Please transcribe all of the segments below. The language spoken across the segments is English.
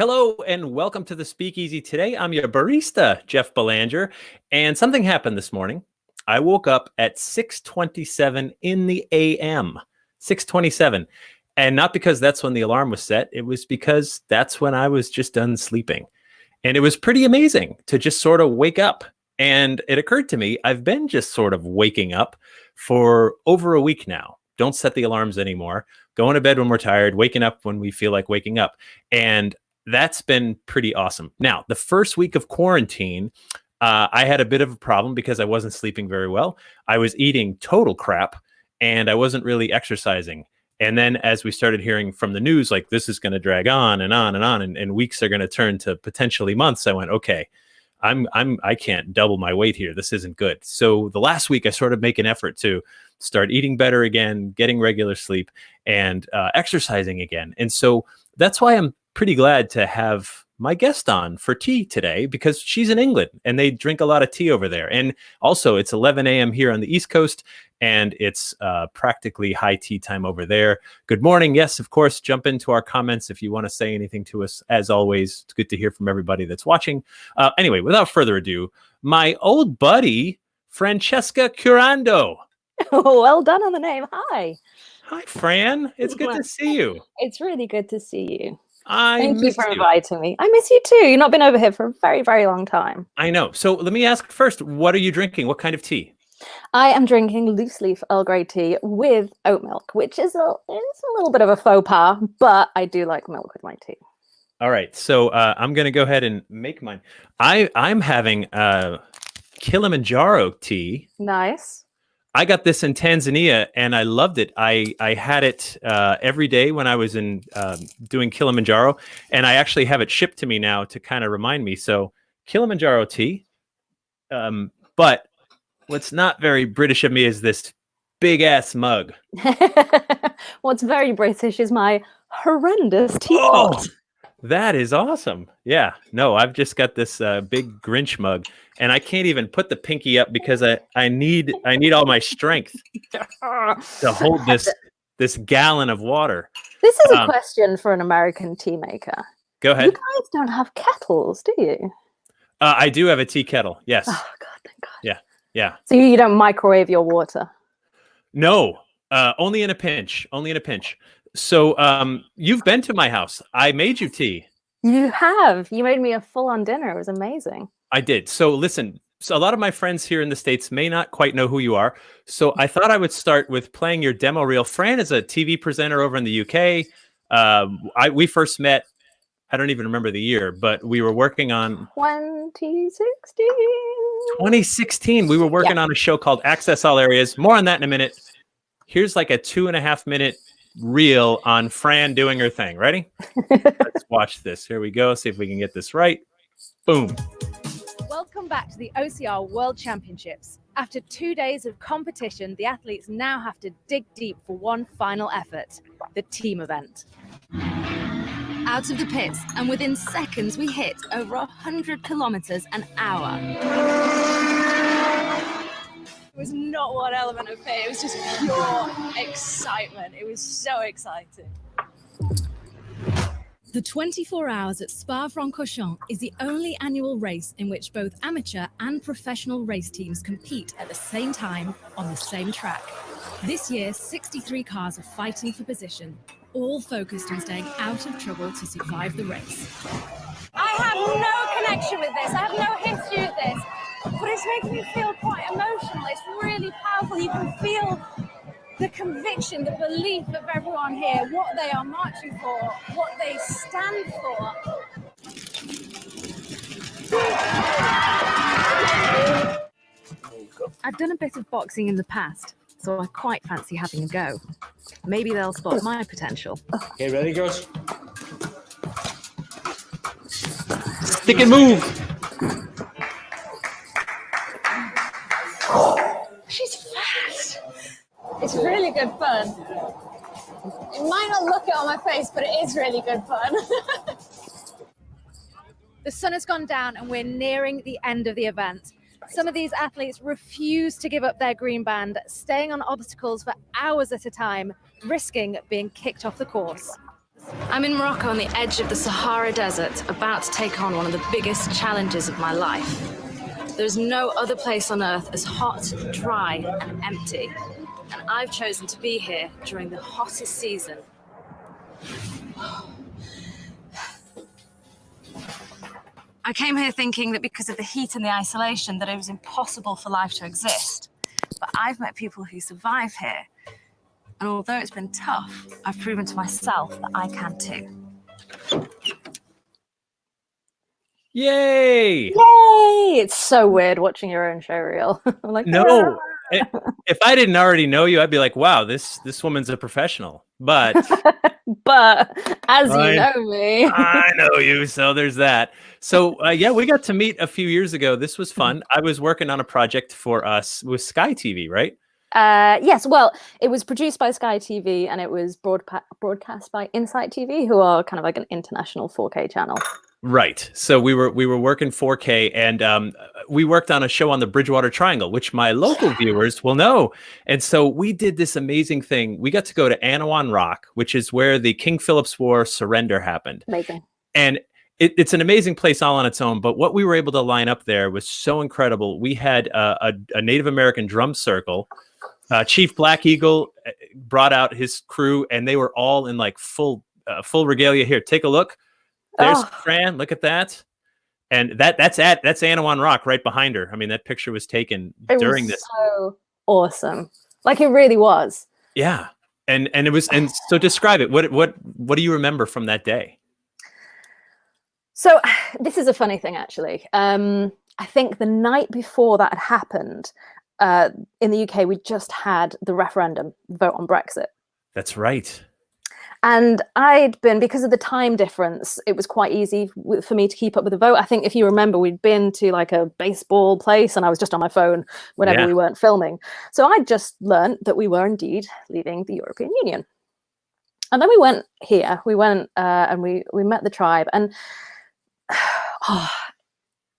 Hello and welcome to the Speakeasy. Today, I'm your barista, Jeff Belanger, and something happened this morning. I woke up at 6:27 in the a.m., 6:27, and not because that's when the alarm was set. It was because that's when I was just done sleeping. And it was pretty amazing to just sort of wake up. And it occurred to me, I've been just sort of waking up for over a week now. Don't set the alarms anymore. Going to bed when we're tired, waking up when we feel like waking up. And that's been pretty awesome. Now, the first week of quarantine, I had a bit of a problem because I wasn't sleeping very well. I was eating total crap and I wasn't really exercising. And then as we started hearing from the news, like this is going to drag on and on and on, and weeks are going to turn to potentially months, I went, okay, I can't double my weight here. This isn't good. So the last week I sort of make an effort to start eating better again, getting regular sleep, and exercising again. And so that's why I'm pretty glad to have my guest on for tea today, because she's in England and they drink a lot of tea over there. And also it's 11 a.m. here on the East Coast, and it's practically high tea time over there. Good morning. Yes, of course, jump into our comments if you want to say anything to us. As always, it's good to hear from everybody that's watching. Anyway, without further ado, my old buddy, Francesca Chiorando. Well done on the name. Hi. Hi, Fran. It's good to see you. It's really good to see you. Thank you for inviting me. I miss you too. You've not been over here for a very, very long time. I know. So let me ask first, what are you drinking? What kind of tea? I am drinking loose leaf Earl Grey tea with oat milk, which is a little bit of a faux pas, but I do like milk with my tea. All right. So I'm going to go ahead and make mine. I'm having Kilimanjaro tea. Nice. I got this in Tanzania and I loved it. I had it every day when I was in doing Kilimanjaro, and I actually have it shipped to me now to kind of remind me. So Kilimanjaro tea. But what's not very British of me is this big ass mug. What's very British is my horrendous teapot. Oh, that is awesome. Yeah. No, I've just got this big Grinch mug, and I can't even put the pinky up because I need all my strength to hold this gallon of water. This is a question for an American tea maker. Go ahead. You guys don't have kettles, do you? I do have a tea kettle. Yes. Oh God, thank God. Yeah. Yeah. So you don't microwave your water? No, only in a pinch. Only in a pinch. So you've been to my house. I made you tea. You have. You made me a full-on dinner. It was amazing. I did. So listen, so a lot of my friends here in the States may not quite know who you are. So I thought I would start with playing your demo reel. Fran is a TV presenter over in the UK. We first met, I don't even remember the year, but we were working on 2016. 2016. We were working on a show called Access All Areas. More on that in a minute. Here's like a 2.5 minute reel on Fran doing her thing. Ready? Let's watch this. Here we go. See if we can get this right. Boom. Welcome back to the OCR World Championships. After 2 days of competition, the athletes now have to dig deep for one final effort, the team event. Out of the pits, and within seconds, we hit over 100 kilometers an hour. It was not one element of fear, it was just pure excitement. It was so exciting. The 24 Hours at Spa-Francorchamps is the only annual race in which both amateur and professional race teams compete at the same time on the same track. This year, 63 cars are fighting for position, all focused on staying out of trouble to survive the race. I have no connection with this, I have no history with this, but it's making me feel quite emotional. It's really powerful. You can feel the conviction, the belief of everyone here, what they are marching for, what they stand for. I've done a bit of boxing in the past, so I quite fancy having a go. Maybe they'll spot my potential. Okay, ready, girls? Stick and move. She's fast. It's really good fun. It might not look it on my face, but it is really good fun. The sun has gone down and we're nearing the end of the event. Some of these athletes refuse to give up their green band, staying on obstacles for hours at a time, risking being kicked off the course. I'm in Morocco on the edge of the Sahara Desert, about to take on one of the biggest challenges of my life. There's no other place on Earth as hot, dry, and empty. And I've chosen to be here during the hottest season. I came here thinking that because of the heat and the isolation that it was impossible for life to exist. But I've met people who survive here. And although it's been tough, I've proven to myself that I can too. Yay! Yay! It's so weird watching your own show reel. I'm like, No, if I didn't already know you, I'd be like, wow, this woman's a professional. But but as you know me, I know you, so there's that. So yeah, we got to meet a few years ago. This was fun. I was working on a project for us with Sky TV, right? Yes, well, it was produced by Sky TV and it was broadcast by Insight TV, who are kind of like an international 4K channel. Right. So we were working 4K, and we worked on a show on the Bridgewater Triangle, which my local viewers will know. And so we did this amazing thing. We got to go to Anawan Rock, which is where the King Philip's War surrender happened. Amazing. And it's an amazing place all on its own. But what we were able to line up there was so incredible. We had a Native American drum circle. Chief Black Eagle brought out his crew, and they were all in like full regalia. Here, take a look. There's Fran. Look at that. And that's Anawan Rock right behind her. I mean, that picture was taken during this. So awesome. Like it really was. Yeah. And it was, and so describe it. What do you remember from that day? So this is a funny thing, actually. I think the night before that had happened, in the UK, we just had the referendum vote on Brexit. That's right. And I'd been, because of the time difference, it was quite easy for me to keep up with the vote. I think if you remember, we'd been to like a baseball place and I was just on my phone whenever we weren't filming. So I just learned that we were indeed leaving the European Union. And then we went here, and we met the tribe. And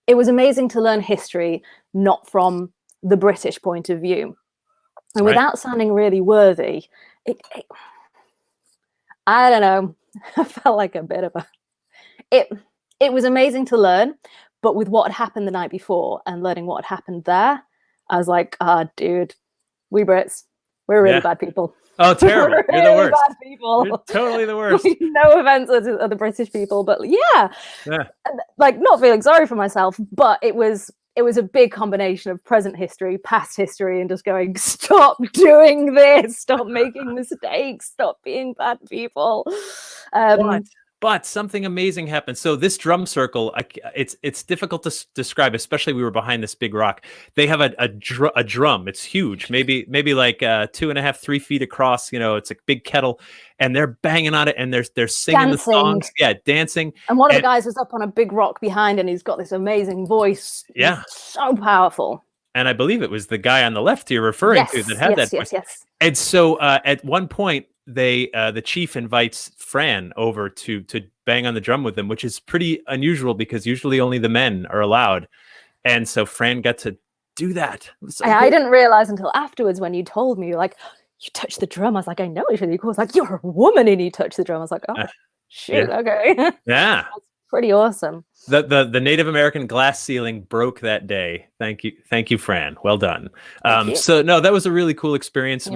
it was amazing to learn history, not from the British point of view. And without sounding really worthy, I don't know. I felt like a bit of a. It was amazing to learn, but with what had happened the night before and learning what had happened there, I was like, dude, we Brits, we're really bad people. Oh, terrible! You're really the worst. Bad people. You're totally the worst. No offense to the British people, but yeah, like not feeling sorry for myself, but it was a big combination of present history, past history, and just going, stop doing this, stop making mistakes, stop being bad people. But something amazing happened. So this drum circle, it's difficult to describe, especially we were behind this big rock. They have a drum. It's huge, maybe like 2.5, 3 feet across. You know, it's a big kettle, and they're banging on it, and they're singing the songs. Yeah, dancing. And one of the guys was up on a big rock behind, and he's got this amazing voice. Yeah, so powerful. And I believe it was the guy on the left you're referring to that had that voice. Yes. And so at one point, the chief invites Fran over to bang on the drum with them, which is pretty unusual because usually only the men are allowed. And so Fran got to do that. I didn't realize until afterwards when you told me, you're like, you touched the drum. I was like, I know it's really cool. I was like, you're a woman and you touch the drum. I was like, oh, shoot, okay. Yeah. That's pretty awesome. The Native American glass ceiling broke that day. Thank you, Fran. Well done. So no, that was a really cool experience.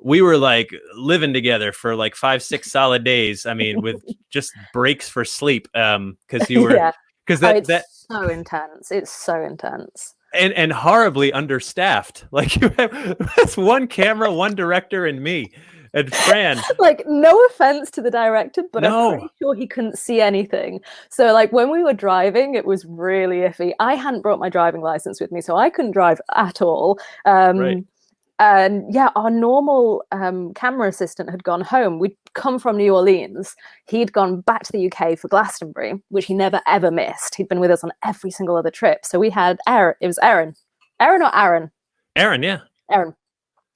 We were like living together for like 5-6 solid days. I mean, with just breaks for sleep. Because you were that's so intense. It's so intense. And horribly understaffed. Like you have that's one camera, one director, and me. And Fran, like, no offense to the director, but I'm pretty sure he couldn't see anything. So like when we were driving, it was really iffy. I hadn't brought my driving license with me, so I couldn't drive at all. And yeah, our normal camera assistant had gone home. We'd come from New Orleans. He'd gone back to the UK for Glastonbury, which he never ever missed. He'd been with us on every single other trip. So we had Aaron. It was Aaron. Aaron or Aaron? Aaron, yeah. Aaron.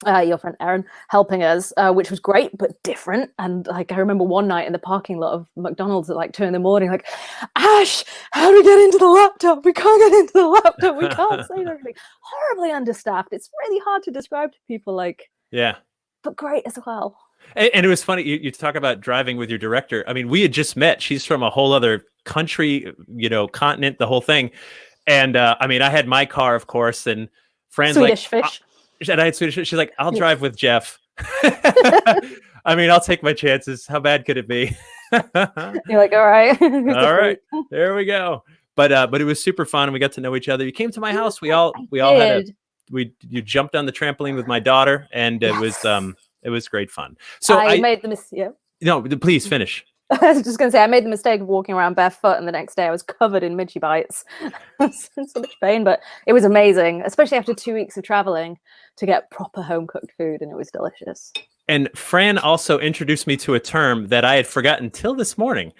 Your friend Aaron helping us, which was great but different. And like I remember one night in the parking lot of McDonald's at like 2 a.m, like, Ash, how do we get into the laptop? We can't get into the laptop. We can't save everything. Horribly understaffed. It's really hard to describe to people, like, yeah, but great as well. And it was funny. You talk about driving with your director. I mean, we had just met. She's from a whole other country, continent, the whole thing. And I mean, I had my car, of course, and Fran's Swedish fish. And I had Swedish fish. She's like, I'll drive with Jeff. I mean, I'll take my chances. How bad could it be? You're like, all right. All right, there we go. But it was super fun. We got to know each other. You came to my house. We all had you jumped on the trampoline with my daughter, and it was great fun. So I made the mistake. No, please finish. I was just going to say, I made the mistake of walking around barefoot, and the next day I was covered in midgie bites. I was in so much pain, but it was amazing, especially after 2 weeks of traveling, to get proper home-cooked food, and it was delicious. And Fran also introduced me to a term that I had forgotten till this morning.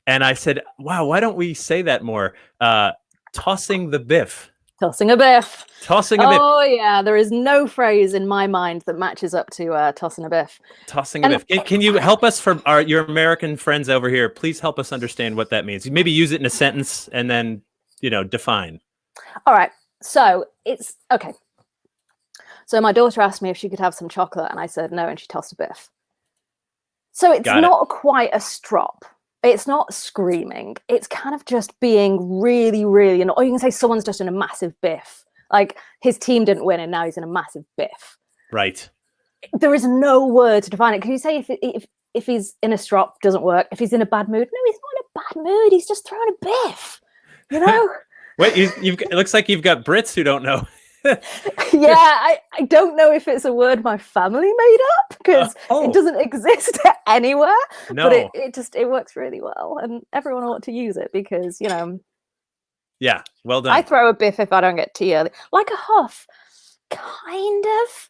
And I said, wow, why don't we say that more? Tossing the biff. Tossing a biff. Tossing a biff. Oh, yeah. There is no phrase in my mind that matches up to tossing a biff. Tossing a biff. Can you help us for your American friends over here? Please help us understand what that means. Maybe use it in a sentence and then, define. All right. So it's okay. So my daughter asked me if she could have some chocolate, and I said no, and she tossed a biff. So it's not quite a strop. It's not screaming. It's kind of just being really, really, or you can say someone's just in a massive biff. Like his team didn't win, and now he's in a massive biff. Right. There is no word to define it. Can you say if he's in a strop, doesn't work? If he's in a bad mood, no, he's not in a bad mood. He's just throwing a biff. Wait, it looks like you've got Brits who don't know. Yeah, I don't know if it's a word my family made up, because it doesn't exist anywhere. No. But it works really well, and everyone ought to use it because Yeah, well done. I throw a biff if I don't get tea early, like a huff, kind of,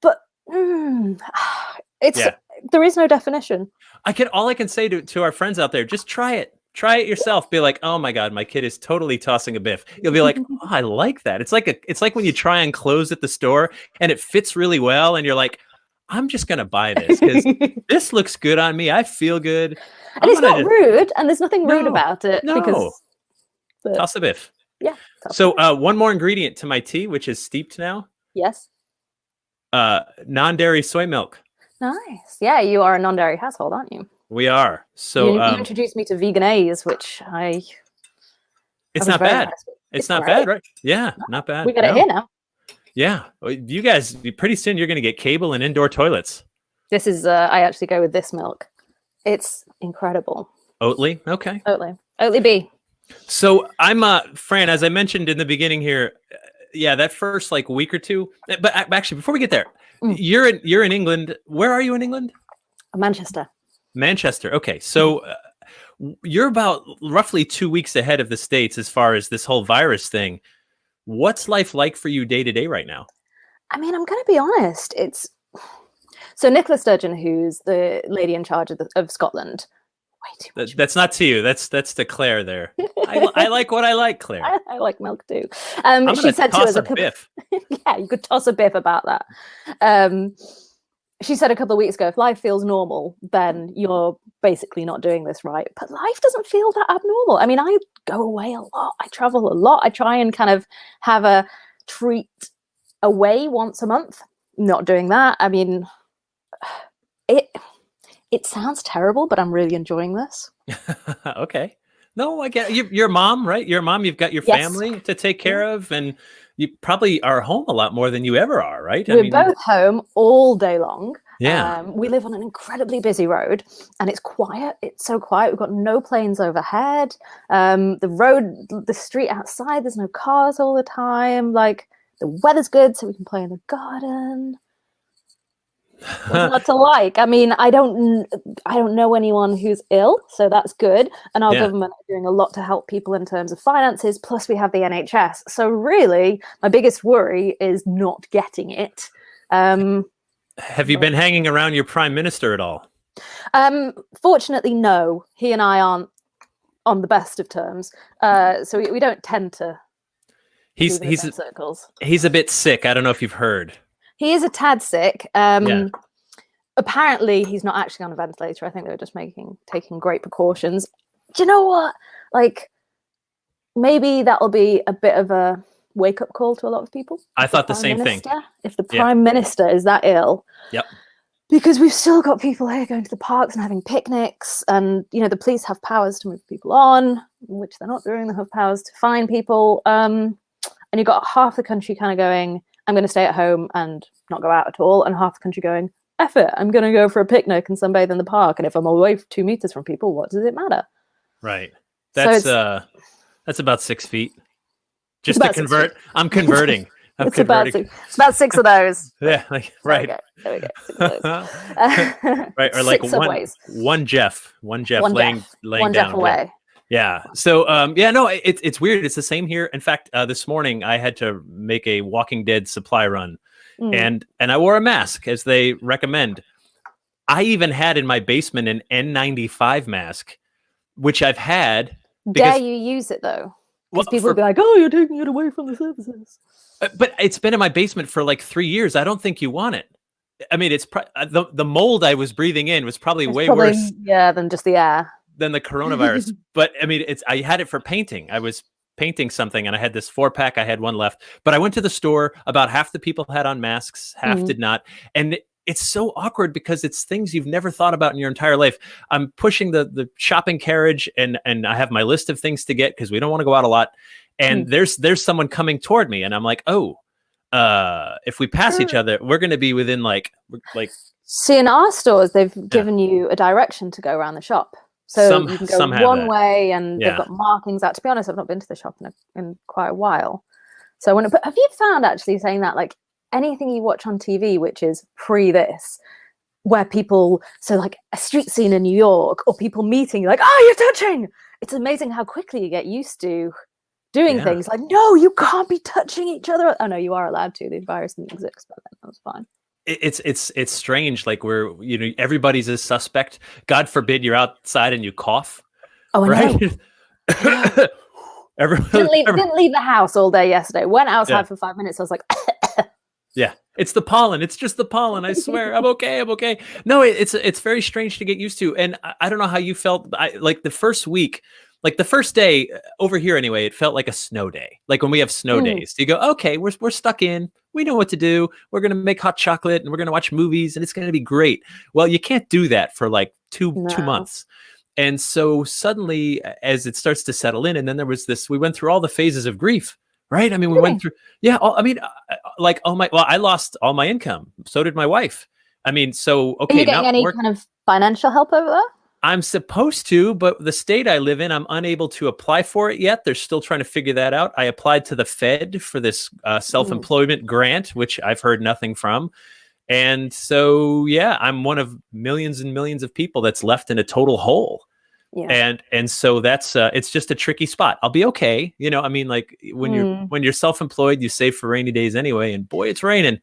but there is no definition. All I can say to our friends out there, just try it. Try it yourself. Be like, oh my God, my kid is totally tossing a biff. You'll be like, oh, I like that. It's like when you try on clothes at the store and it fits really well, and you're like, I'm just gonna buy this because this looks good on me. I feel good. And it's not rude, and there's nothing rude about it. No. Because toss a biff. Yeah. So one more ingredient to my tea, which is steeped now. Yes. Non-dairy soy milk. Nice. Yeah, you are a non-dairy household, aren't you? We are. So you introduced me to veganese, which it's not bad. It's not bad, right? Yeah, not bad. We got it here now. Yeah, you guys. Pretty soon, you're going to get cable and indoor toilets. This is. I actually go with this milk. It's incredible. Oatly, okay. Oatly B. So I'm Fran, as I mentioned in the beginning here. Yeah, that first week or two. But actually, before we get there, you're in England. Where are you in England? Manchester. Manchester. Okay. So you're about roughly 2 weeks ahead of the States as far as this whole virus thing. What's life like for you day to day right now? I mean, I'm going to be honest. So Nicola Sturgeon, who's the lady in charge of Scotland. Way too much. That's not to you. That's to Claire there. I like what I like, Claire. I like milk too. She said to us a biff. Yeah, you could toss a biff about that. She said a couple of weeks ago, if life feels normal, then you're basically not doing this right. But life doesn't feel that abnormal. I mean, I go away a lot. I travel a lot. I try and kind of have a treat away once a month. Not doing that. I mean, it sounds terrible, but I'm really enjoying this. Okay. No, I get it. You're a mom, right? You're a mom. You've got your family to take care of, and you probably are home a lot more than you ever are, right? We're both home all day long. Yeah. We live on an incredibly busy road, and it's quiet. It's so quiet. We've got no planes overhead. The street outside, there's no cars all the time. Like, the weather's good, so we can play in the garden. What's not to like? I mean, I don't know anyone who's ill, so that's good. And our government are doing a lot to help people in terms of finances. Plus, we have the NHS. So really, my biggest worry is not getting it. Have you been hanging around your prime minister at all? Fortunately, no. He and I aren't on the best of terms, so we don't tend to. He's circles. He's a bit sick. I don't know if you've heard. He is a tad sick. Apparently, he's not actually on a ventilator. I think they were just taking great precautions. Do you know what? Like, maybe that'll be a bit of a wake-up call to a lot of people. I thought the same thing. If the prime minister is that ill, because we've still got people here going to the parks and having picnics, and the police have powers to move people on, which they're not doing. They have powers to fine people, and you've got half the country kind of going, I'm going to stay at home and not go out at all, and half the country going, F it, I'm going to go for a picnic and sunbathe in the park, and if I'm away 2 meters from people, what does it matter? Right. That's about 6 feet. Just to convert, I'm converting. It's about 6 of those. Yeah, right. There we go. 6 of those. Right, or like 6 subways. one Jeff laying one down. Jeff away. Yeah. So no, it's weird. It's the same here. In fact, this morning I had to make a Walking Dead supply run, and I wore a mask as they recommend. I even had in my basement an N95 mask, which I've had. Dare you use it though? Because people would be like, "Oh, you're taking it away from the services." But it's been in my basement for like 3 years. I don't think you want it. I mean, it's the mold I was breathing in was probably worse. Yeah, than just the air. Than the coronavirus. But I mean, I had it for painting. I was painting something and I had this 4-pack. I had one left. But I went to the store. About half the people had on masks, half did not. And it's so awkward because it's things you've never thought about in your entire life. I'm pushing the shopping carriage and I have my list of things to get because we don't want to go out a lot. And there's someone coming toward me and I'm like, oh, if we pass each other, we're going to be within like. See, in our stores, they've given you a direction to go around the shop. So you can go one way and they've got markings out. To be honest, I've not been to the shop in quite a while. So have you found, actually, saying that, like anything you watch on TV, which is pre this, where people, so like a street scene in New York or people meeting, you're like, oh, you're touching. It's amazing how quickly you get used to doing things like, no, you can't be touching each other. Oh no, you are allowed to. The virus didn't exist, but that was fine. It's strange. Like everybody's a suspect. God forbid you're outside and you cough. Oh, right. Didn't leave the house all day yesterday. Went outside for 5 minutes. I was like, yeah, it's the pollen. It's just the pollen. I swear, I'm okay. No, it's very strange to get used to. And I don't know how you felt. Like the first week. Like the first day over here anyway, it felt like a snow day. Like when we have snow days, you go, okay, we're stuck in. We know what to do. We're going to make hot chocolate and we're going to watch movies and it's going to be great. Well, you can't do that for like two months. And so suddenly as it starts to settle in, and then there was we went through all the phases of grief, right? I mean, we went through, I lost all my income. So did my wife. I mean, so, okay. Are you getting any kind of financial help over there? I'm supposed to, but the state I live in, I'm unable to apply for it yet. They're still trying to figure that out. I applied to the Fed for this self-employment grant, which I've heard nothing from. And so, yeah, I'm one of millions and millions of people that's left in a total hole. Yeah. And so that's it's just a tricky spot. I'll be okay. I mean, like when you're self-employed, you save for rainy days anyway, and boy, it's raining.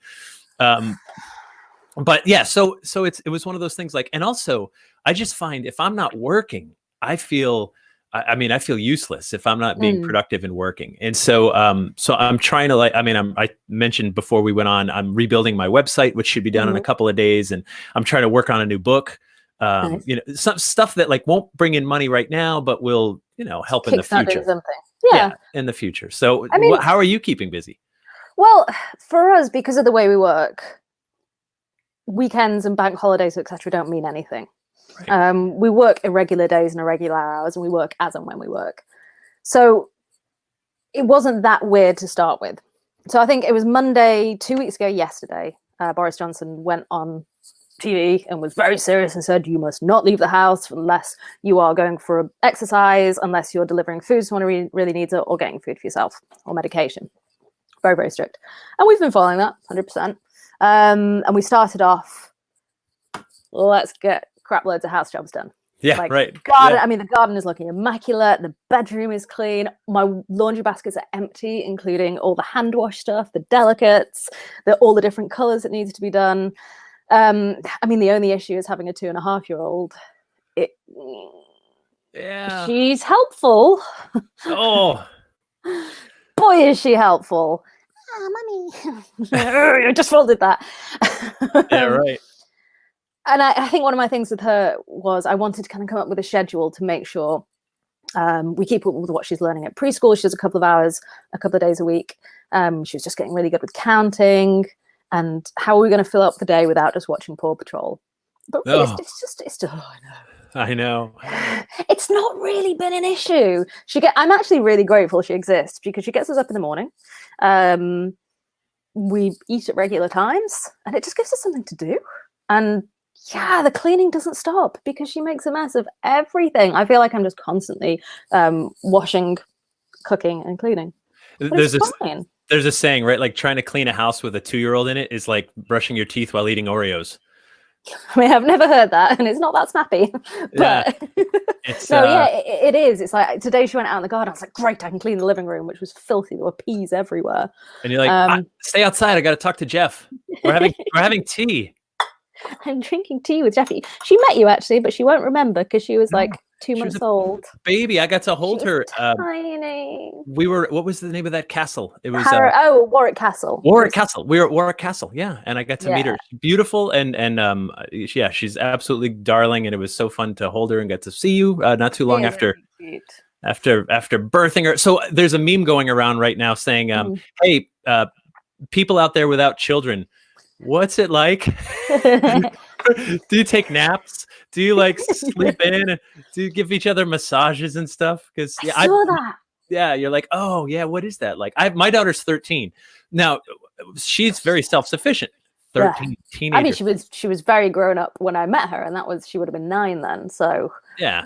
But yeah, so it was one of those things, like, and also I just find if I'm not working, I feel useless if I'm not being productive and working. And so I'm trying to I mentioned before we went on, I'm rebuilding my website, which should be done in a couple of days. And I'm trying to work on a new book, nice. Some stuff that like won't bring in money right now, but will, help in the future. Yeah, in the future. So how are you keeping busy? Well, for us, because of the way we work, weekends and bank holidays, etc., don't mean anything. Right. We work irregular days and irregular hours, and we work as and when we work. So it wasn't that weird to start with. So I think it was Monday, 2 weeks ago yesterday, Boris Johnson went on TV and was very serious and said, you must not leave the house unless you are going for exercise, unless you're delivering food to someone who really needs it, or getting food for yourself, or medication. Very, very strict. And we've been following that 100%. And we started off, let's get crap loads of house jobs done. Yeah, like, right. Garden, yeah. I mean, the garden is looking immaculate. The bedroom is clean. My laundry baskets are empty, including all the hand wash stuff, the delicates, all the different colors that needs to be done. I mean, the only issue is having a 2.5-year-old. Yeah. She's helpful. Oh. Boy, is she helpful. Mommy. I just folded that. Yeah, right. And I think one of my things with her was I wanted to kind of come up with a schedule to make sure we keep up with what she's learning at preschool. She does a couple of hours, a couple of days a week. She was just getting really good with counting. And how are we going to fill up the day without just watching Paw Patrol? But really, I know. It's not really been an issue. I'm actually really grateful she exists because she gets us up in the morning. We eat at regular times, and it just gives us something to do. And yeah, the cleaning doesn't stop because she makes a mess of everything. I feel like I'm just constantly washing, cooking, and cleaning. But There's it's fine. There's a saying, right? Like trying to clean a house with a 2-year-old in it is like brushing your teeth while eating Oreos. I mean, I've never heard that, and it's not that snappy. But yeah, it is. It's like today she went out in the garden. I was like, great, I can clean the living room, which was filthy. There were peas everywhere. And you're like, stay outside. I got to talk to Jeff. We're having tea. I'm drinking tea with Jeffy. She met you actually, but she won't remember because she was like 2 months old. Baby, I got to hold her. Tiny. What was the name of that castle? It was Warwick Castle. Warwick Castle. We were at Warwick Castle, yeah, and I got to meet her. Beautiful, and she's absolutely darling, and it was so fun to hold her and get to see you not too long after birthing her. So there's a meme going around right now saying, "Hey, people out there without children, what's it like? Do you take naps? Do you like sleep in? Do you give each other massages and stuff?" Because I saw that. Yeah, you're like, oh yeah, what is that like? My daughter's 13 now. She's very self-sufficient. 13 teenager. I mean, she was very grown up when I met her, and she would have been 9 then. So yeah,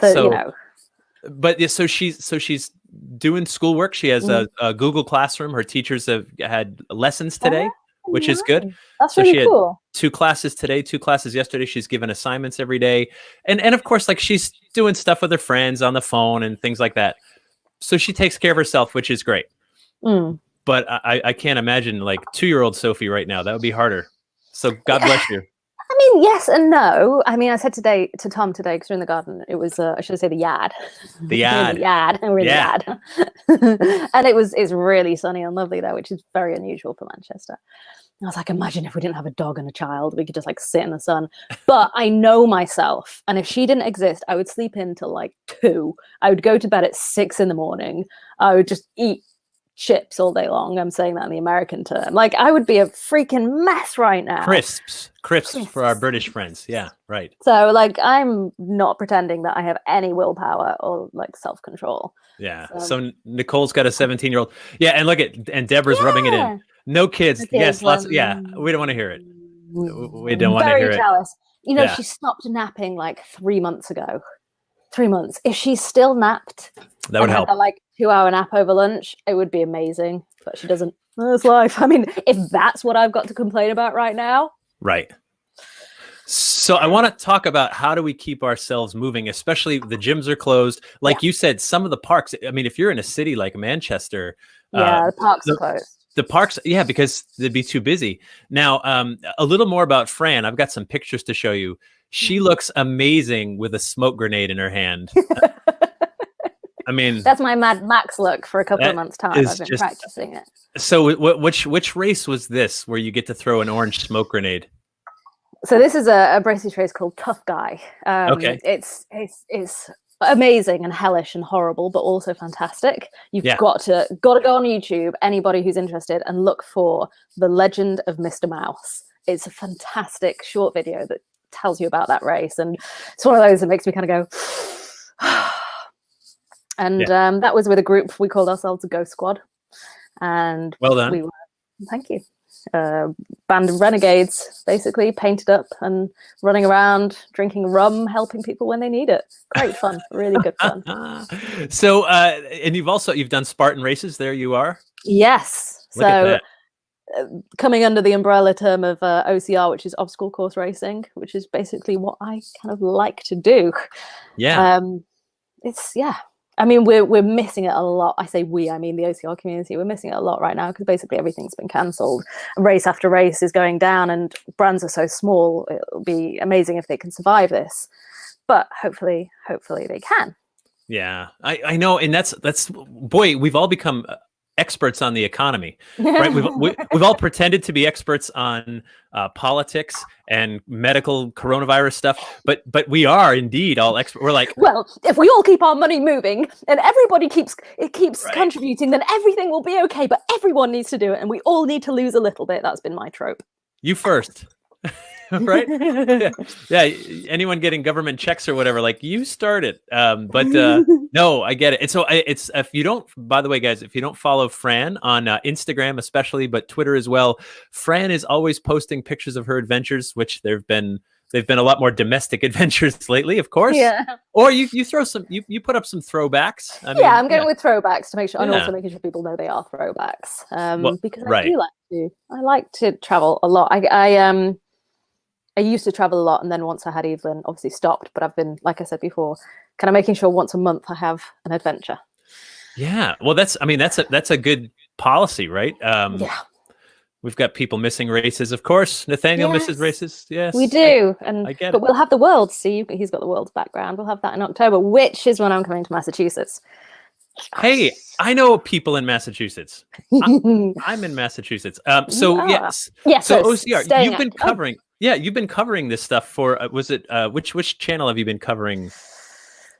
But so she's doing schoolwork. She has a Google Classroom. Her teachers have had lessons today. Which is good. That's really cool. She had 2 classes today, 2 classes yesterday. She's given assignments every day. And of course, like she's doing stuff with her friends on the phone and things like that. So she takes care of herself, which is great. But I can't imagine like 2-year-old Sophie right now. That would be harder. So God bless you. I mean, yes and no. I mean, I said to Tom today, because we're in the garden, it was, I should say the yard. The yard. We're in the yard. And it's really sunny and lovely there, which is very unusual for Manchester. I was like, imagine if we didn't have a dog and a child, we could just like sit in the sun. But I know myself. And if she didn't exist, I would sleep in till like 2. I would go to bed at 6 in the morning. I would just eat chips all day long. I'm saying that in the American term. Like I would be a freaking mess right now. Crisps for our British friends. Yeah, right. So like I'm not pretending that I have any willpower or like self-control. Yeah. So Nicole's got a 17-year-old. Yeah, and look and Deborah's rubbing it in. No kids. Yes, lots. Yeah, we don't want to hear it. We don't want to hear it. Very jealous. You know, she stopped napping like 3 months ago. 3 months. If she still napped, that would help. Had, like 2-hour nap over lunch, it would be amazing. But she doesn't. That's life. I mean, if that's what I've got to complain about right now. Right. So I want to talk about how do we keep ourselves moving, especially the gyms are closed. Like you said, some of the parks. I mean, if you're in a city like Manchester, the parks are closed. The parks, because they'd be too busy. Now, a little more about Fran. I've got some pictures to show you. She looks amazing with a smoke grenade in her hand. I mean, that's my Mad Max look for a couple of months' time. I've been practicing it. So, which race was this where you get to throw an orange smoke grenade? So this is a British race called Tough Guy. Okay, it's amazing and hellish and horrible, but also fantastic. You've got to go on YouTube, anybody who's interested, and look for The Legend of Mr. Mouse. It's a fantastic short video that tells you about that race, and it's one of those that makes me kind of go. And that was with a group. We called ourselves a Ghost Squad, and well done. We were, thank you. Band of renegades, basically painted up and running around, drinking rum, helping people when they need it. Great fun, really good fun. So, and you've done Spartan races. There you are. Yes. Look at that. Coming under the umbrella term of OCR, which is obstacle course racing, which is basically what I kind of like to do. Yeah. I mean, we're missing it a lot. I say we, I mean the OCR community. We're missing it a lot right now because basically everything's been cancelled. Race after race is going down, and brands are so small. It'll be amazing if they can survive this, but hopefully they can. Yeah, I know, and that's boy, we've all become experts on the economy, right? We've all pretended to be experts on politics and medical coronavirus stuff, but we are indeed all experts. We're like, well, if we all keep our money moving and everybody keeps contributing, then everything will be okay. But everyone needs to do it, and we all need to lose a little bit. That's been my trope. You first. Right? Yeah. Yeah. Anyone getting government checks or whatever, like you start it. But no, I get it. And so it's, if you don't, by the way, guys, if you don't follow Fran on Instagram, especially, but Twitter as well, Fran is always posting pictures of her adventures, which they've been a lot more domestic adventures lately, of course. Yeah. Or you throw some, you put up some throwbacks. I mean, I'm going with throwbacks to make sure, and also making sure people know they are throwbacks. Because I like to travel a lot. I used to travel a lot, and then once I had Evelyn, obviously stopped. But I've been, like I said before, kind of making sure once a month I have an adventure. Yeah, well, that's a good policy, right? Yeah, we've got people missing races, of course. Nathaniel misses races. Yes, we do, I get but we'll have the Worlds. See, he's got the Worlds background. We'll have that in October, which is when I'm coming to Massachusetts. Hey, I know people in Massachusetts. I'm in Massachusetts. So yes. So OCR, you've been covering. Yeah, you've been covering this stuff for. Was it which channel have you been covering?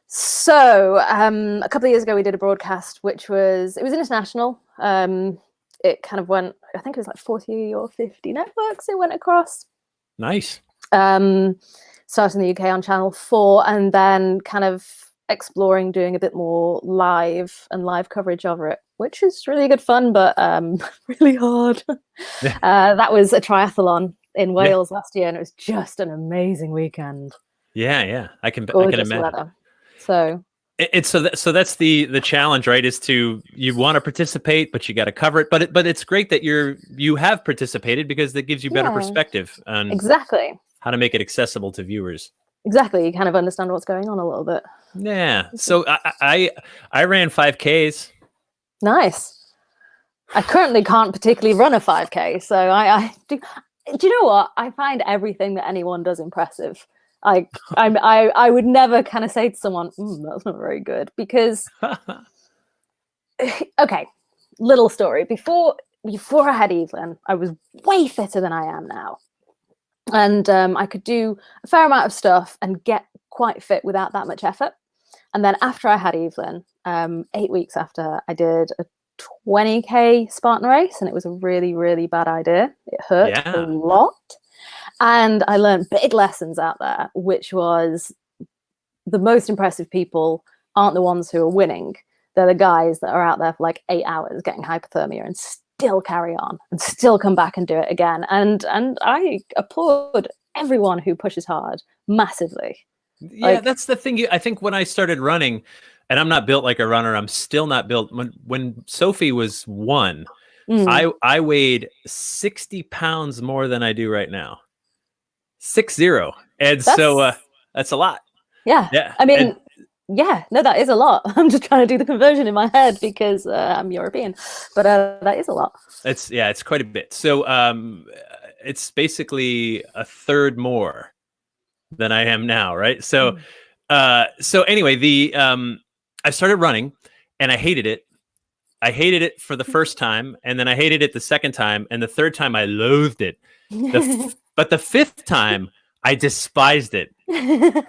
So a couple of years ago, we did a broadcast, which was international. It kind of went. I think it was like 40 or 50 networks. It went across. Nice. Starting in the UK on Channel 4, and then kind of exploring doing a bit more live coverage of it, which is really good fun, but really hard. That was a triathlon in Wales last year, and it was just an amazing weekend. Yeah, I can imagine. Weather. So it's so that's the challenge, right? Is you want to participate, but you got to cover it. But it's great that you have participated, because that gives you better perspective on exactly how to make it accessible to viewers. Exactly, you kind of understand what's going on a little bit. Yeah. So I ran 5Ks. Nice. I currently can't particularly run a 5K, so I do. Do you know what? I find everything that anyone does impressive. I would never kind of say to someone, "That's not very good," because okay, little story. Before I had Evelyn, I was way fitter than I am now, and I could do a fair amount of stuff and get quite fit without that much effort. And then after I had Evelyn, 8 weeks after, I did a 20K Spartan race, and it was a really, really bad idea. It hurt a lot. And I learned big lessons out there, which was the most impressive people aren't the ones who are winning. They're the guys that are out there for like 8 hours getting hypothermia and still carry on and still come back and do it again. And I applaud everyone who pushes hard massively. Yeah, that's the thing. I think when I started running, and I'm not built like a runner, I'm still not built. When Sophie was 1, I weighed 60 pounds more than I do right now. 60. And so that's a lot. Yeah. I mean, no, that is a lot. I'm just trying to do the conversion in my head because I'm European, but that is a lot. It's quite a bit. So it's basically a third more than I am now, right? So so anyway, I started running, and I hated it. I hated it for the first time, and then I hated it the second time, and the third time I loathed it. But the 5th time I despised it. The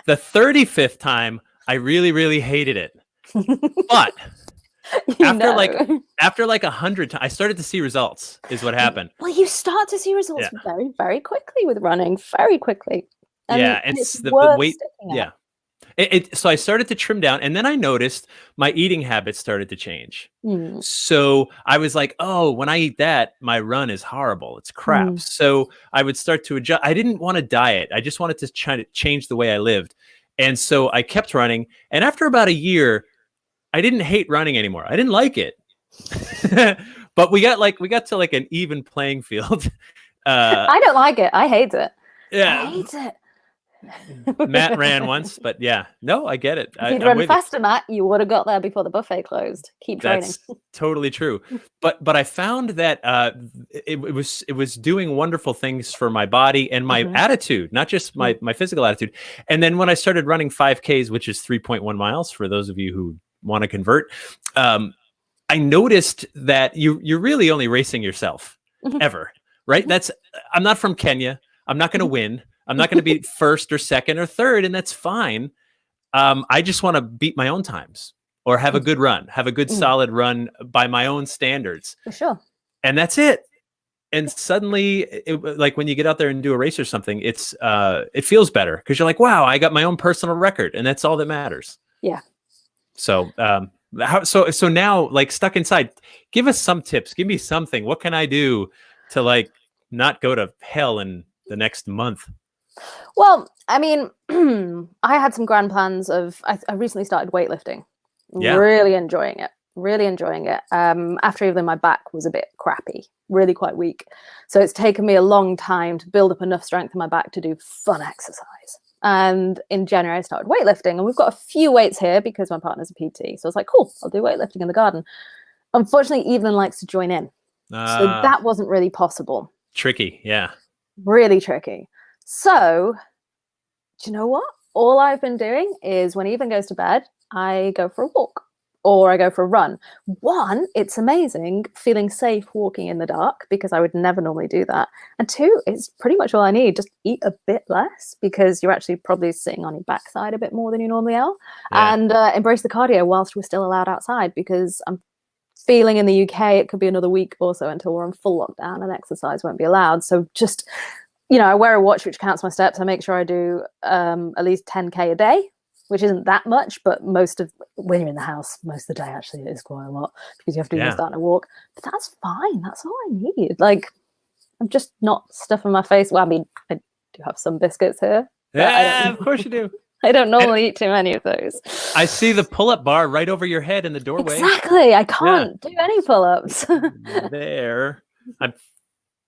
35th time I really, really hated it. But after like 100 times, I started to see results. Is what happened. Well, you start to see results very, very quickly with running. Very quickly. And it's the weight. Yeah. So I started to trim down, and then I noticed my eating habits started to change. So I was like, oh, when I eat that, my run is horrible. It's crap. So I would start to adjust. I didn't want to diet. I just wanted to try to change the way I lived. And so I kept running. And after about a year, I didn't hate running anymore. I didn't like it. But we got to like an even playing field. I don't like it. I hate it. Yeah. I hate it. Matt ran once, but no, I get it. If you'd run faster, Matt, you would have got there before the buffet closed. Keep training. That's totally true. But I found that it was doing wonderful things for my body and my attitude, not just my physical attitude. And then when I started running 5Ks, which is 3.1 miles, for those of you who want to convert, I noticed that you're really only racing yourself ever, right? I'm not from Kenya. I'm not going to win. I'm not going to be first or second or third, and that's fine. I just want to beat my own times or have a good run, have a good solid run by my own standards. For sure. And that's it. And suddenly, like when you get out there and do a race or something, it feels better because you're like, wow, I got my own personal record, and that's all that matters. Yeah. So, so now, like stuck inside, give us some tips. Give me something. What can I do to like not go to hell in the next month? Well, I mean, I had some grand plans of. I recently started weightlifting. Yeah. Really enjoying it. Really enjoying it. After even my back was a bit crappy, really quite weak. So it's taken me a long time to build up enough strength in my back to do fun exercise. And in January, I started weightlifting, and we've got a few weights here because my partner's a PT. So I was like, cool, I'll do weightlifting in the garden. Unfortunately, Evelyn likes to join in. So that wasn't really possible. Tricky. Yeah. Really tricky. So, do you know what? All I've been doing is when Evelyn goes to bed, I go for a walk. Or I go for a run. One, it's amazing feeling safe walking in the dark because I would never normally do that. And two, it's pretty much all I need. Just eat a bit less because you're actually probably sitting on your backside a bit more than you normally are. Yeah. And embrace the cardio whilst we're still allowed outside, because I'm feeling in the UK it could be another week or so until we're on full lockdown and exercise won't be allowed. So just, I wear a watch which counts my steps. I make sure I do at least 10K a day, which isn't that much, but when you're in the house, most of the day, actually, it is quite a lot because you have to even start to walk. But that's fine. That's all I need. Like, I'm just not stuffing my face. Well, I mean, I do have some biscuits here. Yeah, of course you do. I don't normally eat too many of those. I see the pull-up bar right over your head in the doorway. Exactly. I can't do any pull-ups. There. I'm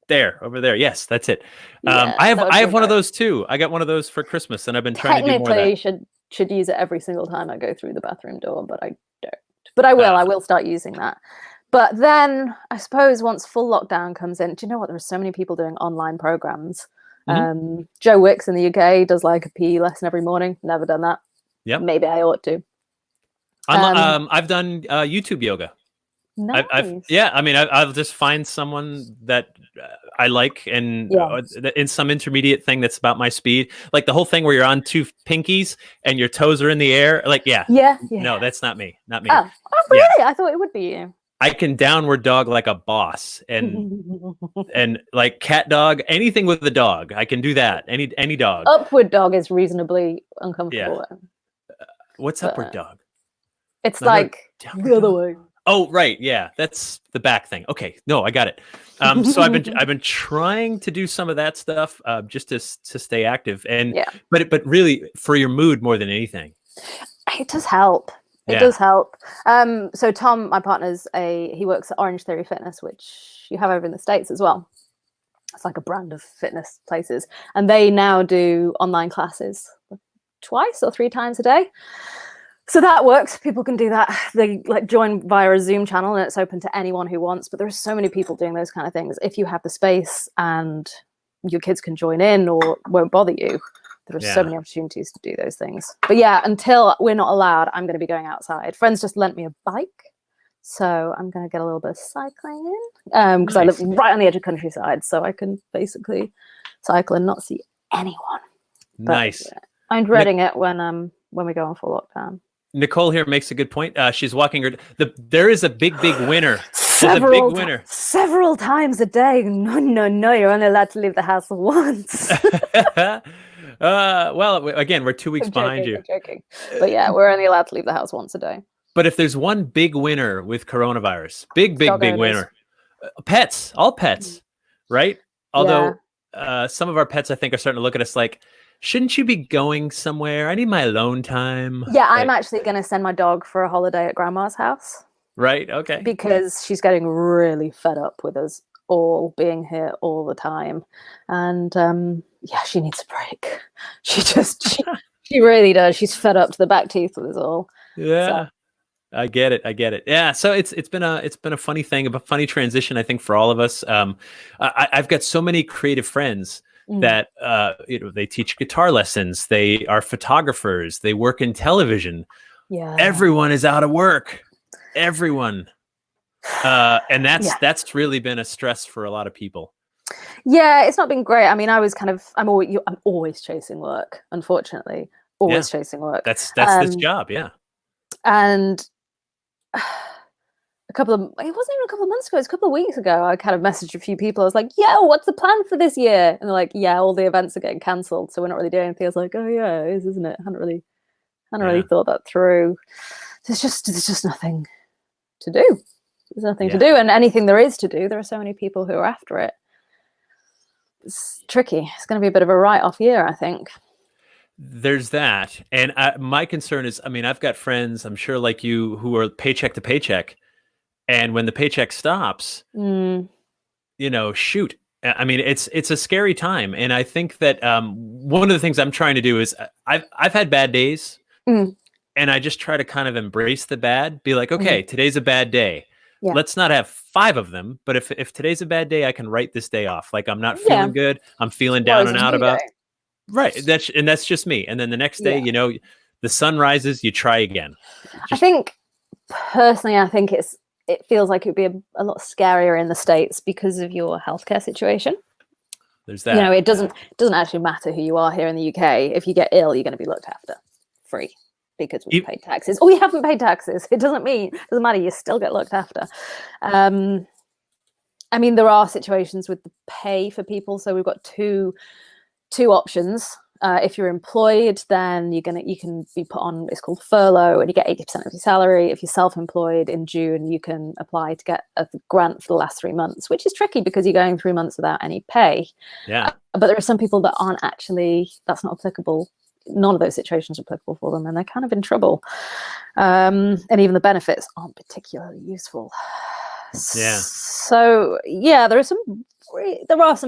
there, over there. Yes, that's it. I have one of those too. I got one of those for Christmas, and I've been trying to do more of that. Technically, should use it every single time I go through the bathroom door, but I don't. But I will. I will start using that. But then I suppose once full lockdown comes in, do you know what? There are so many people doing online programs. Mm-hmm. Joe Wicks in the UK does like a PE lesson every morning. Never done that. Yep. Maybe I ought to. I've done YouTube yoga. Nice. I'll just find someone that I like, and in some intermediate thing that's about my speed, like the whole thing where you're on two pinkies and your toes are in the air. Like, no, that's not me. Not me. Oh really? Yeah. I thought it would be you. I can downward dog like a boss, and and like cat dog, anything with the dog. I can do that. Any dog. Upward dog is reasonably uncomfortable. Yeah. What's upward dog? It's like the other way. Oh, right. Yeah, that's the back thing. Okay, no, I got it. So I've been trying to do some of that stuff just to stay active, and but really for your mood more than anything. It does help. It does help. So Tom, my partner's he works at Orange Theory Fitness, which you have over in the States as well. It's like a brand of fitness places, and they now do online classes 2 or 3 times a day. So that works. People can do that. They join via a Zoom channel, and it's open to anyone who wants. But there are so many people doing those kind of things. If you have the space and your kids can join in or won't bother you, there are so many opportunities to do those things. But until we're not allowed, I'm going to be going outside. Friends just lent me a bike, so I'm going to get a little bit of cycling in because I live right on the edge of countryside, so I can basically cycle and not see anyone. Nice. But, I'm dreading it when we go on full lockdown. Nicole here makes a good point. She's walking her. There is a big winner. Several times a day. No. You're only allowed to leave the house once. Well, again, we're 2 weeks behind you. I'm joking. But we're only allowed to leave the house once a day. But if there's one big winner with coronavirus, big winner, pets, all pets, right? Although some of our pets, I think, are starting to look at us like, shouldn't you be going somewhere? I need my alone time. Yeah, I'm actually going to send my dog for a holiday at Grandma's house. Right, okay. Because she's getting really fed up with us all being here all the time. And she needs a break. She really does. She's fed up to the back teeth with us all. Yeah. So. I get it. Yeah. So it's been a funny thing, a funny transition, I think, for all of us. I've got so many creative friends that they teach guitar lessons, they are photographers, they work in television. Yeah. Everyone is out of work. Everyone. And that's really been a stress for a lot of people. Yeah, it's not been great. I mean, I'm always chasing work, unfortunately. Chasing work. That's this job, yeah. And it wasn't even a couple of months ago, it was a couple of weeks ago, I kind of messaged a few people. I was like, yeah, what's the plan for this year? And they're like, yeah, all the events are getting cancelled, so we're not really doing anything. I was like, oh yeah, it is, isn't it? I hadn't really thought that through. There's just nothing to do. There's nothing to do, and anything there is to do, there are so many people who are after it. It's tricky. It's going to be a bit of a write-off year, I think. There's that. And my concern is, I mean, I've got friends, I'm sure like you, who are paycheck to paycheck. And when the paycheck stops, you know, shoot. I mean, it's a scary time. And I think that one of the things I'm trying to do is I've had bad days, and I just try to kind of embrace the bad, be like, okay, today's a bad day. Yeah. Let's not have 5 of them. But if today's a bad day, I can write this day off. Like, I'm not feeling good. I'm feeling down and out about. Right. That's just me. And then the next day, you know, the sun rises, you try again. I think personally, it feels like it'd be a lot scarier in the States because of your healthcare situation. There's that. You know, it doesn't actually matter who you are here in the UK. If you get ill, you're going to be looked after free because we've paid taxes. Or you haven't paid taxes. It doesn't matter. You still get looked after. I mean, there are situations with the pay for people. So we've got two options. If you're employed, then you can be put on, it's called furlough, and you get 80% of your salary. If you're self-employed, in June, you can apply to get a grant for the last 3 months, which is tricky because you're going 3 months without any pay. Yeah. But there are some people that aren't actually, that's not applicable. None of those situations are applicable for them, and they're kind of in trouble. And even the benefits aren't particularly useful. Yeah. So yeah, there are some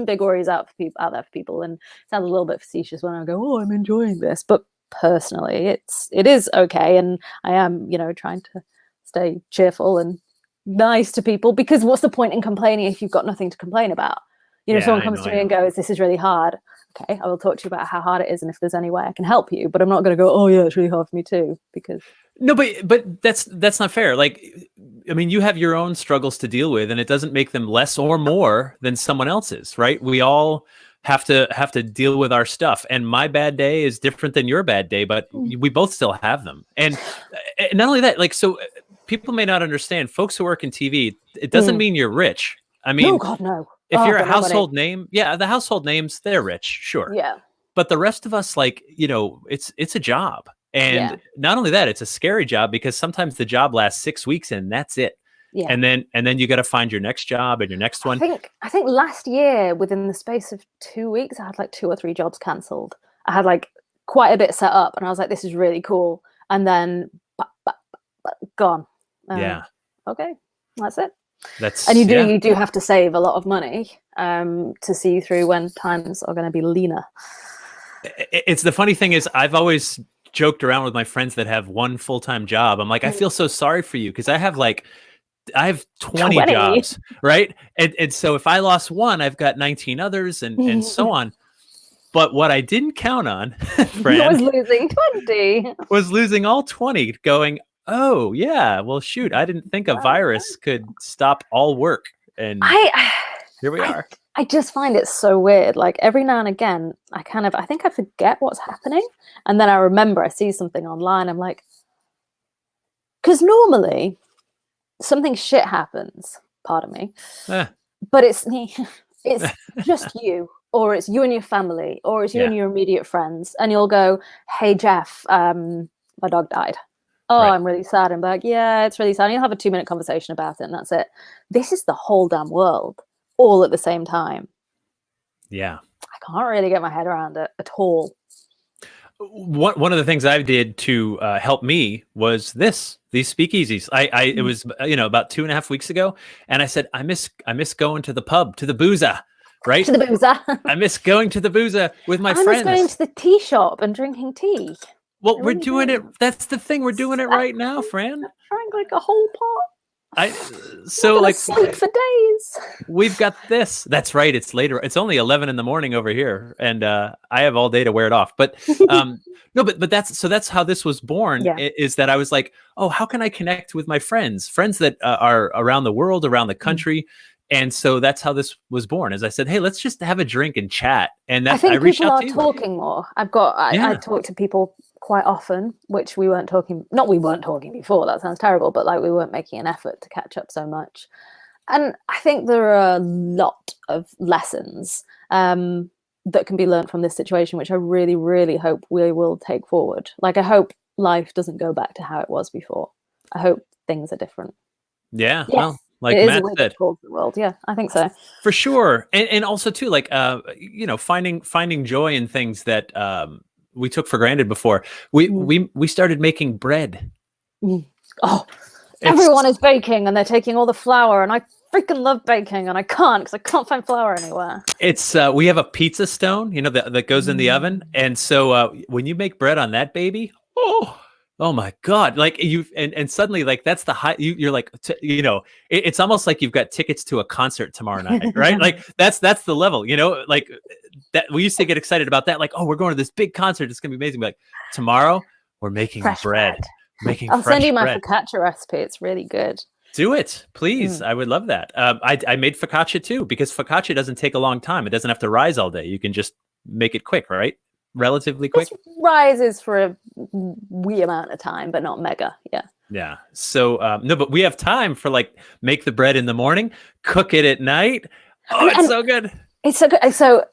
big worries out there for people, and it sounds a little bit facetious when I go, "Oh, I'm enjoying this," but personally, it is okay, and I am, you know, trying to stay cheerful and nice to people, because what's the point in complaining if you've got nothing to complain about? You know, if someone comes to me and goes, "This is really hard." Okay, I will talk to you about how hard it is, and if there's any way I can help you. But I'm not going to go, "Oh yeah, it's really hard for me too," because no, but that's not fair. Like, I mean, you have your own struggles to deal with, and it doesn't make them less or more than someone else's, right? We all have to deal with our stuff, and my bad day is different than your bad day, but we both still have them. And not only that, like, so people may not understand. Folks who work in TV, it doesn't mean you're rich. I mean, no, God, no. If you're a household name, the household names, they're rich, sure. Yeah. But the rest of us, like, you know, it's a job. And not only that, it's a scary job because sometimes the job lasts 6 weeks and that's it. Yeah. And then you got to find your next job and your next one. I think last year, within the space of 2 weeks, I had like 2 or 3 jobs cancelled. I had like quite a bit set up, and I was like, this is really cool. And then gone. Yeah. Okay, that's it. And you do have to save a lot of money to see through when times are going to be leaner. It's the funny thing is, I've always joked around with my friends that have one full-time job. I'm like, I feel so sorry for you because I have 20 jobs, right? And so if I lost one, I've got 19 others and so on. But what I didn't count on, Fran, was losing 20. Was losing all 20, going, oh yeah, well shoot, I didn't think a virus could stop all work. And here we are. I just find it so weird. Like every now and again, I think I forget what's happening. And then I remember I see something online. I'm like, because normally something shit happens, pardon me, but it's just you, or it's you and your family, or it's you and your immediate friends. And you'll go, hey, Jeff, my dog died. Oh, right. I'm really sad. I'm like, yeah, it's really sad. And you'll have a 2-minute conversation about it, and that's it. This is the whole damn world, all at the same time. Yeah. I can't really get my head around it at all. One of the things I did to help me was these speakeasies. It was, about 2.5 weeks ago. And I said, I miss going to the pub, to the boozer, right? To the boozer. I miss going to the boozer with my friends. I miss going to the tea shop and drinking tea. Well, we're doing it. That's the thing. We're doing it right now, Fran. Drank like a whole pot. Sleep for days. We've got this. That's right. It's later. It's only 11 in the morning over here, and I have all day to wear it off. But no, but that's how this was born. Yeah. Is that I was like, oh, how can I connect with my friends that are around the world, around the country. And so that's how this was born. As I said, hey, let's just have a drink and chat. And that's I think people are talking more. I talk to people quite often, which we weren't talking before, that sounds terrible, but like we weren't making an effort to catch up so much. And I think there are a lot of lessons that can be learned from this situation, which I really, really hope we will take forward. Like, I hope life doesn't go back to how it was before. I hope things are different. Yeah. Yes, well, like it Matt is a said, the world. Yeah, I think so. for sure. And also too, like, finding joy in things that we took for granted before. We started making bread. Oh, everyone is baking and they're taking all the flour, and I freaking love baking, and I can't because I can't find flour anywhere. It's we have a pizza stone, that goes in the oven, and so when you make bread on that baby, oh my God! Like and suddenly, like, that's the high. You're like, it's almost like you've got tickets to a concert tomorrow night, right? Like that's the level, like that. We used to get excited about that, like, oh, we're going to this big concert, it's gonna be amazing. Like, tomorrow we're making bread. I'll send you my bread. focaccia recipe. It's really good. Do it, please. I would love that. I made focaccia too, because focaccia doesn't take a long time. It doesn't have to rise all day. You can just make it quick, right? Relatively quick. It rises for a wee amount of time, but not mega. Yeah. Yeah. So no, but we have time for, like, make the bread in the morning, cook it at night. Oh, it's so good. It's so good. So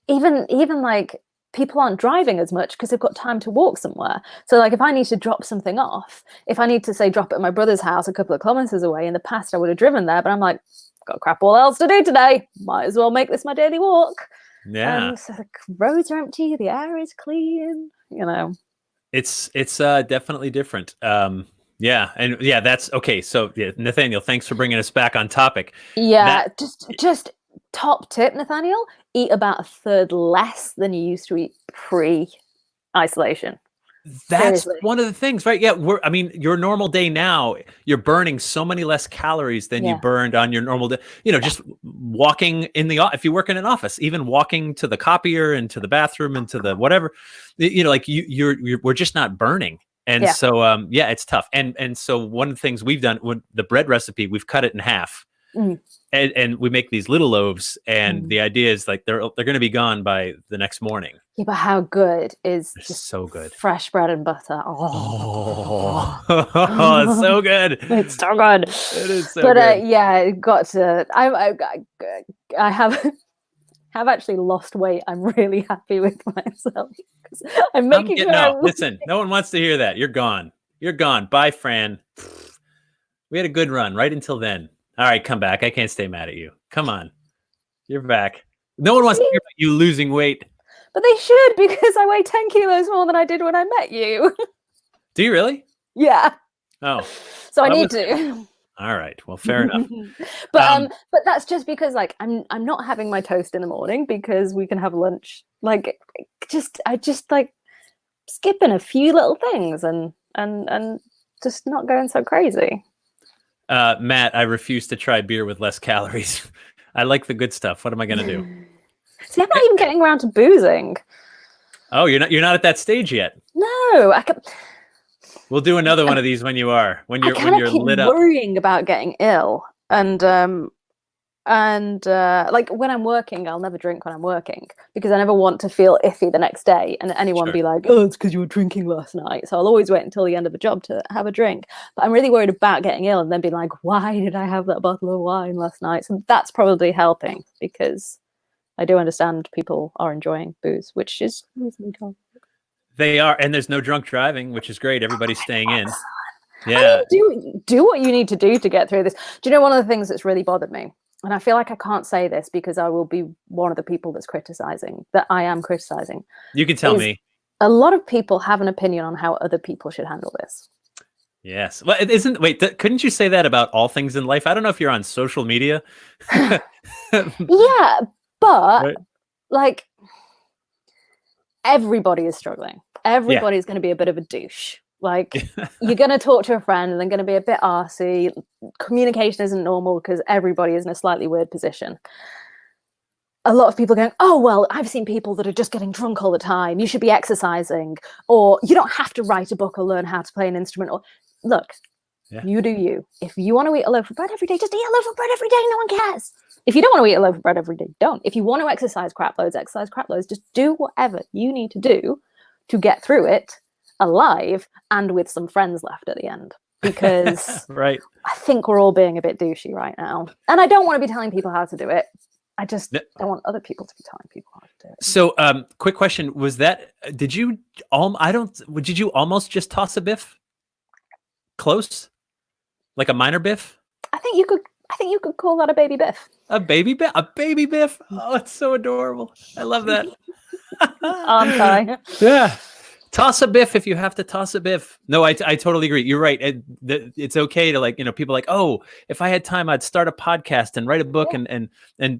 even like, people aren't driving as much because they've got time to walk somewhere. So like, if I need to drop something off, if I need to say drop it at my brother's house a couple of kilometers away, in the past I would have driven there, but I'm like, got crap all else to do today. Might as well make this my daily walk. Yeah. So the roads are empty, the air is clean. It's definitely different. Yeah, and yeah, that's okay. So yeah, Nathaniel, thanks for bringing us back on topic. Yeah, just top tip, Nathaniel, eat about a third less than you used to eat pre-isolation. That's Seriously. one of the things, right? Yeah, your normal day now, you're burning so many less calories than you burned on your normal day. Just walking if you work in an office, even walking to the copier and to the bathroom and to the whatever, like we're just not burning. And so, it's tough. And so one of the things we've done with the bread recipe, we've cut it in half. And we make these little loaves, and the idea is, like, they're going to be gone by the next morning. Yeah, but how good is just so good fresh bread and butter? Oh, it's so good. It's so good. It is so good. Got to. I have actually lost weight. I'm really happy with myself. I'm making sure. Listen, no one wants to hear that. You're gone. You're gone. Bye, Fran. We had a good run right until then. All right, come back. I can't stay mad at you. Come on. You're back. No one wants to hear about you losing weight. But they should, because I weigh 10 kilos more than I did when I met you. Do you really? Yeah. Oh. So I need to. All right. Well, fair enough. But that's just because, like, I'm not having my toast in the morning because we can have lunch. Like, I just like skipping a few little things and just not going so crazy. Matt, I refuse to try beer with less calories. I like the good stuff. What am I going to do? See, I'm not even getting around to boozing. Oh, you're not at that stage yet. No, We'll do another one of these when you're keep lit up. Worrying about getting ill, and like, when I'm working, I'll never drink when I'm working because I never want to feel iffy the next day and anyone be like, oh, it's because you were drinking last night. So I'll always wait until the end of the job to have a drink. But I'm really worried about getting ill and then being like, why did I have that bottle of wine last night? So that's probably helping, because I do understand people are enjoying booze, which is reasonably cool. They are, and there's no drunk driving, which is great. Everybody's staying in. Yeah. I mean, do what you need to do to get through this. Do you know one of the things that's really bothered me? And I feel like I can't say this because I will be one of the people that's criticizing, that I am criticizing. You can tell me. A lot of people have an opinion on how other people should handle this. Yes. Well, couldn't you say that about all things in life? I don't know if you're on social media. Yeah, but like, everybody is struggling. Everybody's going to be a bit of a douche. Like, you're going to talk to a friend and they're going to be a bit arsey. Communication isn't normal because everybody is in a slightly weird position. A lot of people going, oh, well, I've seen people that are just getting drunk all the time. You should be exercising, or you don't have to write a book or learn how to play an instrument. Or look, you do you. If you want to eat a loaf of bread every day, just eat a loaf of bread every day. No one cares. If you don't want to eat a loaf of bread every day, don't. If you want to exercise crap loads, exercise crap loads. Just do whatever you need to do to get through it alive and with some friends left at the end. Because right. I think we're all being a bit douchey right now. And I don't want to be telling people how to do it. I just don't want other people to be telling people how to do it. So, quick question: was that? Did you? Did you almost just toss a Biff? Close, like a minor Biff. I think you could call that a baby Biff. A baby Biff. A baby Biff. Oh, it's so adorable. I love that. Aren't I? Yeah. Toss a Biff if you have to toss a Biff. No, I totally agree. You're right. It's okay to, like, people like, oh, if I had time, I'd start a podcast and write a book and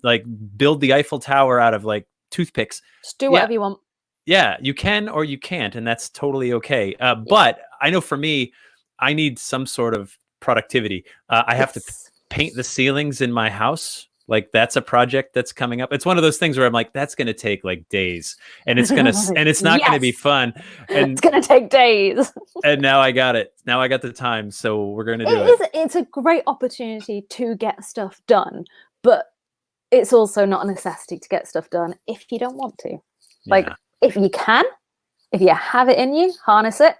like build the Eiffel Tower out of like toothpicks. Just do whatever you want. Yeah, you can or you can't, and that's totally okay. But I know for me, I need some sort of productivity. I have to paint the ceilings in my house. Like, that's a project that's coming up. It's one of those things where I'm like, that's going to take like days, and it's not going to be fun. And it's going to take days. And now I got it. Now I got the time, so we're going to do it. It's a great opportunity to get stuff done, but it's also not a necessity to get stuff done if you don't want to. Like, if you can, if you have it in you, harness it.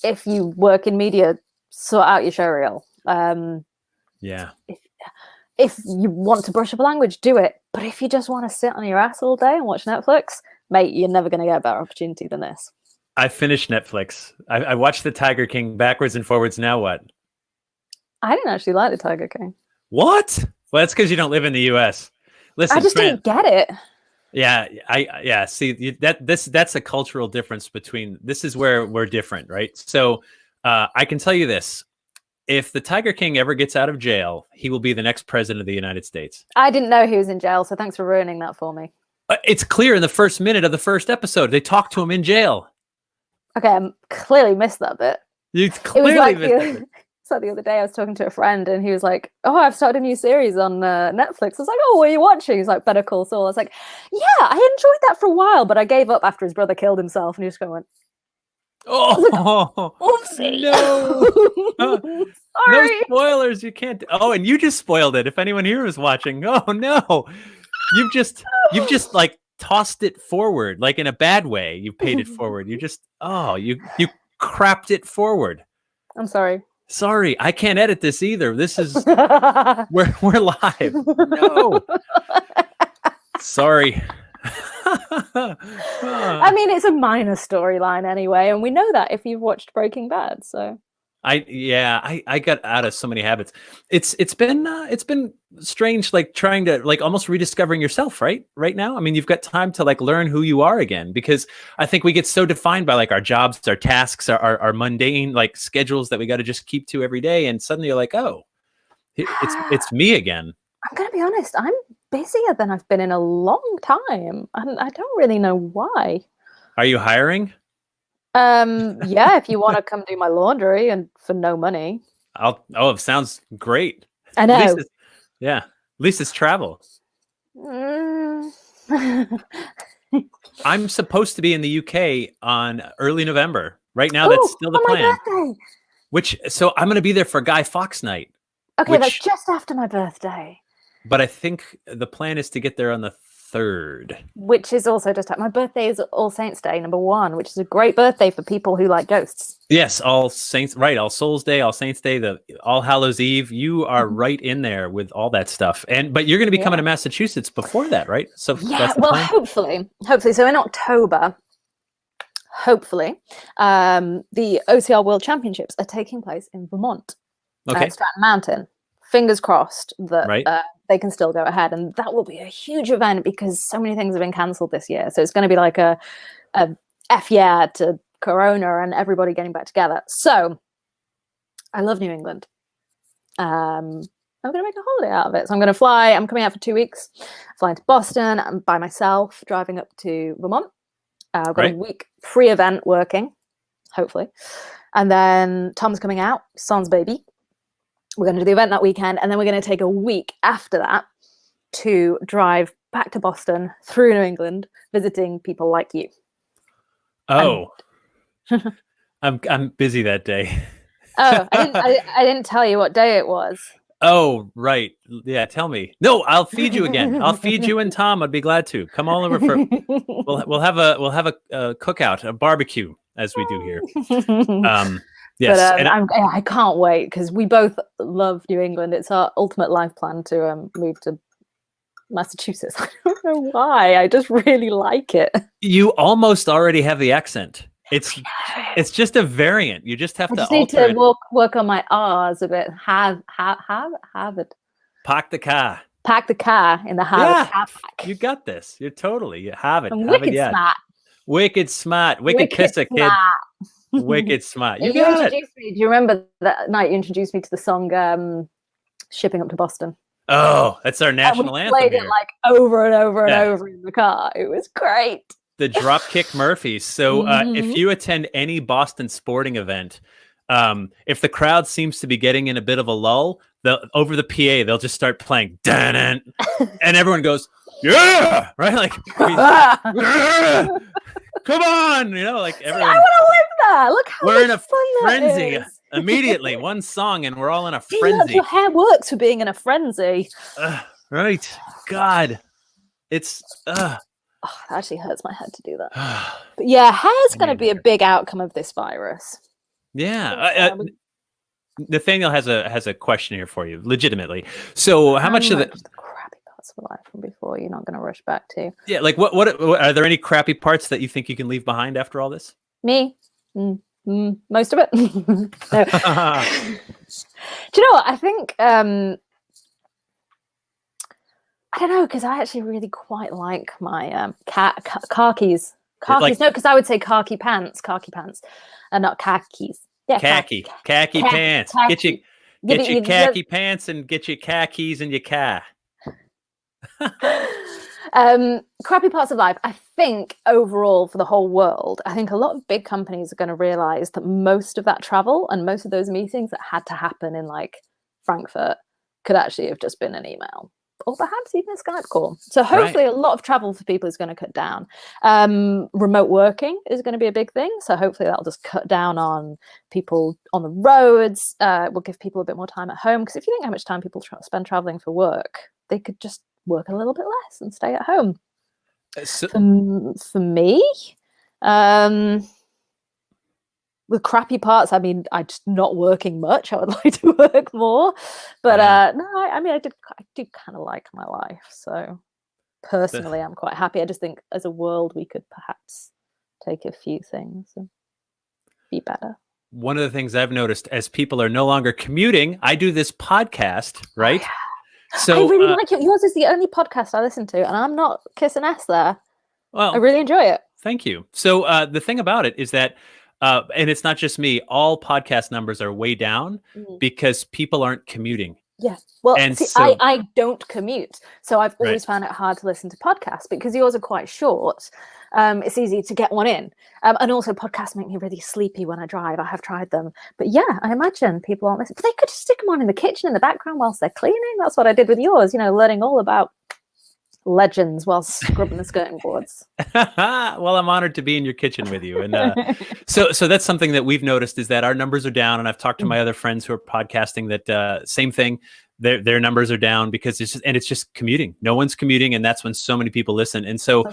If you work in media, sort out your show reel. If you want to brush up a language, do it. But if you just want to sit on your ass all day and watch Netflix, mate, you're never going to get a better opportunity than this. I finished Netflix. I watched The Tiger King backwards and forwards. Now what? I didn't actually like The Tiger King. What? Well, that's because you don't live in the U.S. Listen, I just didn't get it. Yeah. See, that's a cultural difference between. This is where we're different, right? So I can tell you this. If the Tiger King ever gets out of jail, he will be the next president of the United States. I didn't know he was in jail, so thanks for ruining that for me. It's clear in the first minute of the first episode. They talk to him in jail. Okay, I clearly missed that bit. You clearly missed that bit. So the other day I was talking to a friend and he was like, oh, I've started a new series on Netflix. I was like, oh, what are you watching? He's like, Better Call Saul. I was like, yeah, I enjoyed that for a while, but I gave up after his brother killed himself. And he just kind of went, oh, oopsie. No. No spoilers. You can't. Oh, and you just spoiled it. If anyone here is watching, oh no, you've just like tossed it forward, like in a bad way. You paid it forward. You just, you crapped it forward. I'm sorry. Sorry, I can't edit this either. This is we're live. No. Sorry. I mean, it's a minor storyline anyway, and we know that if you've watched Breaking Bad. So I got out of so many habits. It's been strange, like trying to like almost rediscovering yourself right now. I mean, you've got time to like learn who you are again, because I think we get so defined by like our jobs, our tasks, our mundane like schedules that we got to just keep to every day, and suddenly you're like, oh, it's me again. I'm gonna be honest, I'm busier than I've been in a long time, and I don't really know why. Are you hiring? Yeah, if you want to come do my laundry and for no money. It sounds great. I know. At least it's travel. I'm supposed to be in the UK on early November. Right now, that's still the plan. My birthday. So I'm going to be there for Guy Fawkes night. Okay, that's just after my birthday. But I think the plan is to get there on the 3rd. Which is also just my birthday is All Saints Day, number 1, which is a great birthday for people who like ghosts. Yes, All Saints, right? All Souls Day, All Saints Day, the All Hallows Eve. You are right in there with all that stuff. But you're going to be coming to Massachusetts before that, right? So yeah, well, hopefully. So in October, hopefully, the OCR World Championships are taking place in Vermont, at Stratton Mountain. Fingers crossed that they can still go ahead, and that will be a huge event because so many things have been cancelled this year. So it's going to be like a F yeah to Corona and everybody getting back together. So I love New England. I'm going to make a holiday out of it. So I'm going to fly. I'm coming out for 2 weeks, flying to Boston. I'm by myself, driving up to Vermont. I've got a week pre-event working, hopefully, and then Tom's coming out, Son's baby. We're going to do the event that weekend, and then we're going to take a week after that to drive back to Boston through New England, visiting people like you. Oh, I'm busy that day. Oh, I didn't tell you what day it was. Oh, right. Yeah, tell me. No, I'll feed you again. I'll feed you and Tom. I'd be glad to come all over for. We'll have a cookout, a barbecue. as we do here. Yes, but, I can't wait because we both love New England. It's our ultimate life plan to move to Massachusetts. I don't know why. I just really like it. You almost already have the accent. It's just a variant. You just have to need to work on my R's a bit. Harvard. Park the car. Pack the car in the Harvard car park. You got this. You have it. I'm wicked smart. Wicked smart. Wicked kisser, kid. Wicked smart. You got it. Do you remember that night you introduced me to the song Shipping Up to Boston? Oh, that's our national anthem. Played it like over and over and over in the car. It was great. The Dropkick Murphys. So if you attend any Boston sporting event, if the crowd seems to be getting in a bit of a lull, over the PA, they'll just start playing, and everyone goes, yeah, right? Like, come on, like everyone. I want to live there. Look how we're in a fun frenzy. That is. Immediately, one song, and we're all in a frenzy. Your hair works for being in a frenzy. Right. God. It's... that actually hurts my head to do that. But yeah, hair's going to be a big outcome of this virus. Yeah. Nathaniel has a question here for you, legitimately. So how much of the crappy parts of life from before you're not going to rush back to? Yeah, like what are there any crappy parts that you think you can leave behind after all this? Me? Most of it. No. Do you know what? I think I don't know, because I actually really quite like my khakis. Khakis, no, because I would say khaki pants, and not khakis. Yeah, khaki pants. Khaki. Get your khaki pants and get your khakis in your car. Crappy parts of life. I think overall for the whole world, I think a lot of big companies are going to realize that most of that travel and most of those meetings that had to happen in like Frankfurt could actually have just been an email or perhaps even a Skype call. So hopefully a lot of travel for people is going to cut down. Remote working is going to be a big thing. So hopefully that'll just cut down on people on the roads. Will give people a bit more time at home. Because if you think how much time people spend traveling for work, they could just work a little bit less and stay at home. For me, the crappy parts, I mean, I'm just not working much. I would like to work more, but no, I mean, I do kind of like my life. So personally, I'm quite happy. I just think as a world, we could perhaps take a few things and be better. One of the things I've noticed as people are no longer commuting, I do this podcast, right? So I really like it. Yours is the only podcast I listen to, and I'm not kissing ass there. Well, I really enjoy it. Thank you. So the thing about it is that, and it's not just me, all podcast numbers are way down because people aren't commuting. Yeah. Well, and see, I don't commute. So I've always found it hard to listen to podcasts because yours are quite short. It's easy to get one in. And also podcasts make me really sleepy when I drive. I have tried them. But yeah, I imagine people aren't listening. But they could just stick them on in the kitchen in the background whilst they're cleaning. That's what I did with yours, learning all about legends while scrubbing the skirting boards. Well, I'm honored to be in your kitchen with you. And so that's something that we've noticed is that our numbers are down. And I've talked to my other friends who are podcasting that same thing. Their numbers are down because it's just commuting. No one's commuting. And that's when so many people listen. And so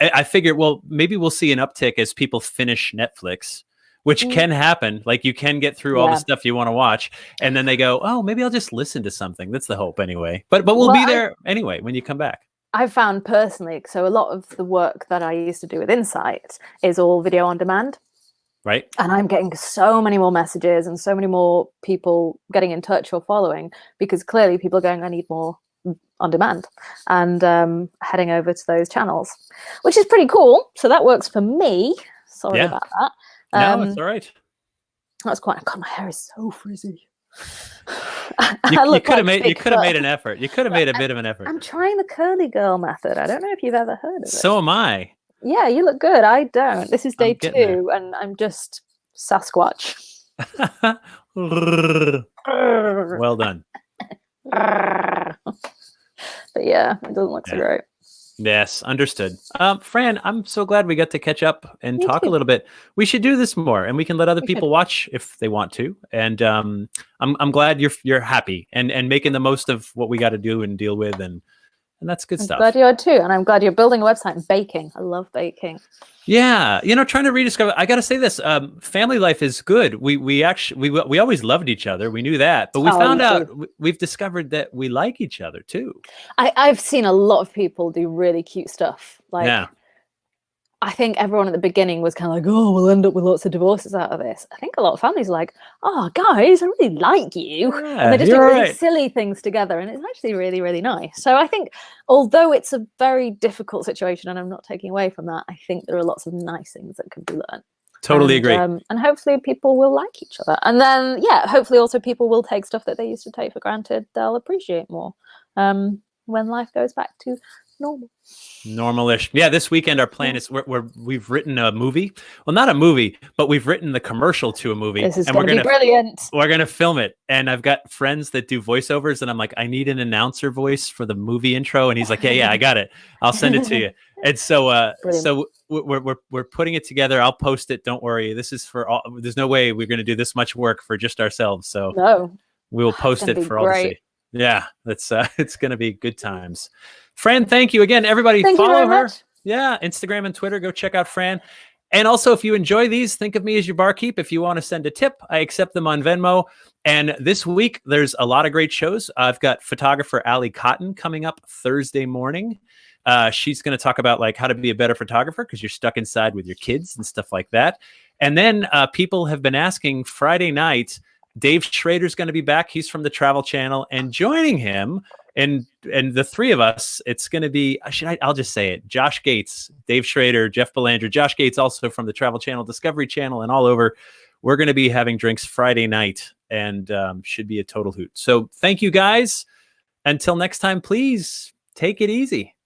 I figured, well, maybe we'll see an uptick as people finish Netflix, which can happen. Like you can get through all the stuff you want to watch. And then they go, oh, maybe I'll just listen to something. That's the hope anyway. But we'll be there anyway when you come back. I've found personally, so a lot of the work that I used to do with Insight is all video on demand. Right. And I'm getting so many more messages and so many more people getting in touch or following because clearly people are going, I need more on demand and heading over to those channels, which is pretty cool. So that works for me. Sorry about that. No, it's all right. That's quite. God, my hair is so frizzy. You could have made an effort. You could have made a bit of an effort. I'm trying the curly girl method. I don't know if you've ever heard of it. So am I. Yeah, you look good. I don't. This is day 2, and I'm just Sasquatch. Well done. But yeah, it doesn't look so great. Yes, understood. Fran, I'm so glad we got to catch up and talk a little bit. We should do this more, and we can let other people watch if they want to. And I'm glad you're happy and making the most of what we got to do and deal with. And And that's good stuff. I'm glad you are too. And I'm glad you're building a website and baking. I love baking. Yeah, trying to rediscover. I got to say this: family life is good. We always loved each other. We knew that, but we found out we've discovered that we like each other too. I've seen a lot of people do really cute stuff. Like, yeah. I think everyone at the beginning was kind of like, oh, we'll end up with lots of divorces out of this. I think a lot of families are like, oh, guys, I really like you. Yeah, and they just do really silly things together. And it's actually really, really nice. So I think, although it's a very difficult situation, and I'm not taking away from that, I think there are lots of nice things that can be learned. Totally agree. And hopefully people will like each other. And then, hopefully also people will take stuff that they used to take for granted. They'll appreciate more when life goes back to normal-ish. Yeah, this weekend our plan is we've written a movie. Well, not a movie, but we've written the commercial to a movie. This is going to be brilliant. We're going to film it. And I've got friends that do voiceovers, and I'm like, I need an announcer voice for the movie intro. And he's like, yeah, I got it. I'll send it to you. And so we're putting it together. I'll post it. Don't worry. This is for all. There's no way we're going to do this much work for just ourselves. So we will post it for all to see. Yeah, that's it's going to be good times. Fran, thank you again. Everybody follow her. Much. Yeah, Instagram and Twitter. Go check out Fran. And also, if you enjoy these, think of me as your barkeep. If you want to send a tip, I accept them on Venmo. And this week, there's a lot of great shows. I've got photographer Allie Cotton coming up Thursday morning. She's going to talk about like how to be a better photographer because you're stuck inside with your kids and stuff like that. And then people have been asking Friday night, Dave Schrader's going to be back. He's from the Travel Channel, and joining him and the three of us, it's going to be, I'll just say it, Josh Gates, Dave Schrader, Jeff Belanger, Josh Gates, also from the Travel Channel, Discovery Channel, and all over. We're going to be having drinks Friday night, and should be a total hoot. So thank you guys. Until next time, please take it easy.